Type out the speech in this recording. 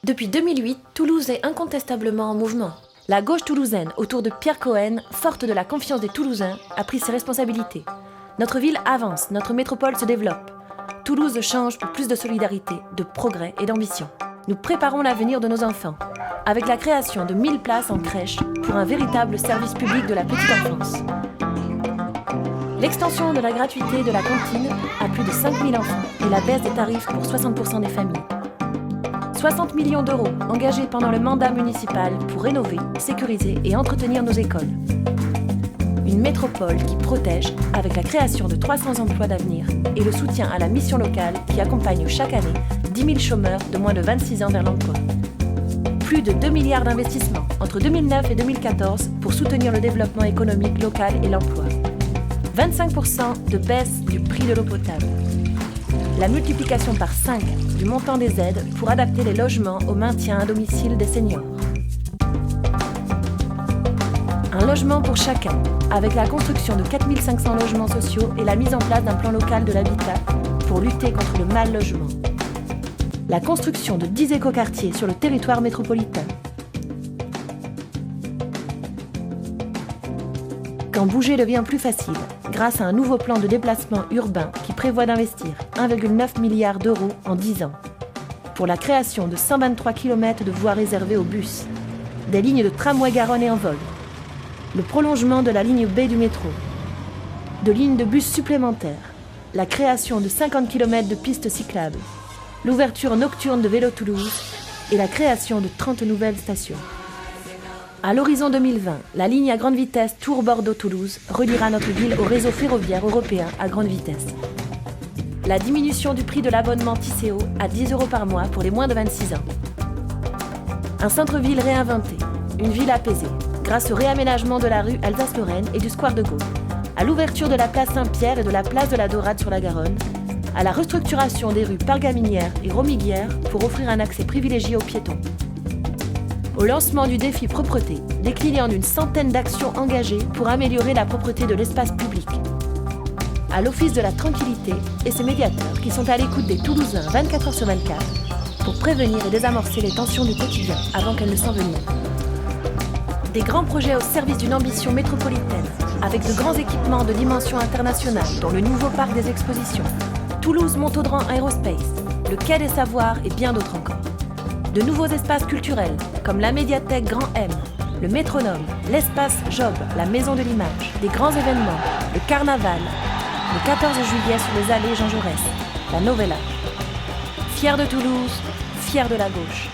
Depuis 2008, Toulouse est incontestablement en mouvement. La gauche toulousaine, autour de Pierre Cohen, forte de la confiance des Toulousains, a pris ses responsabilités. Notre ville avance, notre métropole se développe. Toulouse change pour plus de solidarité, de progrès et d'ambition. Nous préparons l'avenir de nos enfants, avec la création de 1000 places en crèche pour un véritable service public de la petite enfance. L'extension de la gratuité de la cantine à plus de 5000 enfants et la baisse des tarifs pour 60% des familles. 60 millions d'euros engagés pendant le mandat municipal pour rénover, sécuriser et entretenir nos écoles. Une métropole qui protège avec la création de 300 emplois d'avenir et le soutien à la mission locale qui accompagne chaque année 10 000 chômeurs de moins de 26 ans vers l'emploi. Plus de 2 milliards d'investissements entre 2009 et 2014 pour soutenir le développement économique local et l'emploi. 25% de baisse du prix de l'eau potable. La multiplication par 5 du montant des aides pour adapter les logements au maintien à domicile des seniors. Un logement pour chacun, avec la construction de 4500 logements sociaux et la mise en place d'un plan local de l'habitat pour lutter contre le mal-logement. La construction de 10 écoquartiers sur le territoire métropolitain. Quand bouger devient plus facile, grâce à un nouveau plan de déplacement urbain qui prévoit d'investir 1,9 milliard d'euros en 10 ans, pour la création de 123 km de voies réservées aux bus, des lignes de tramway Garonne et en vol, le prolongement de la ligne B du métro, de lignes de bus supplémentaires, la création de 50 km de pistes cyclables, l'ouverture nocturne de Vélo Toulouse et la création de 30 nouvelles stations. À l'horizon 2020, la ligne à grande vitesse Tours-Bordeaux-Toulouse reliera notre ville au réseau ferroviaire européen à grande vitesse. La diminution du prix de l'abonnement Tisséo à 10 € par mois pour les moins de 26 ans. Un centre-ville réinventé, une ville apaisée, grâce au réaménagement de la rue Alsace-Lorraine et du square de Gaulle, à l'ouverture de la place Saint-Pierre et de la place de la Dorade sur la Garonne, à la restructuration des rues Pargaminière et Romiguière pour offrir un accès privilégié aux piétons. Au lancement du défi propreté, décliné en une centaine d'actions engagées pour améliorer la propreté de l'espace public. À l'Office de la tranquillité et ses médiateurs qui sont à l'écoute des Toulousains 24 h sur 24 pour prévenir et désamorcer les tensions du quotidien avant qu'elles ne s'enveniment. Des grands projets au service d'une ambition métropolitaine, avec de grands équipements de dimension internationale, dont le nouveau parc des expositions, Toulouse-Montaudran Aerospace, le Quai des Savoirs et bien d'autres encore. De nouveaux espaces culturels, comme la médiathèque Grand M, le Métronome, l'espace Job, la Maison de l'Image, des grands événements, le Carnaval, le 14 juillet sur les allées Jean Jaurès, la Novella. Fier de Toulouse, fier de la gauche.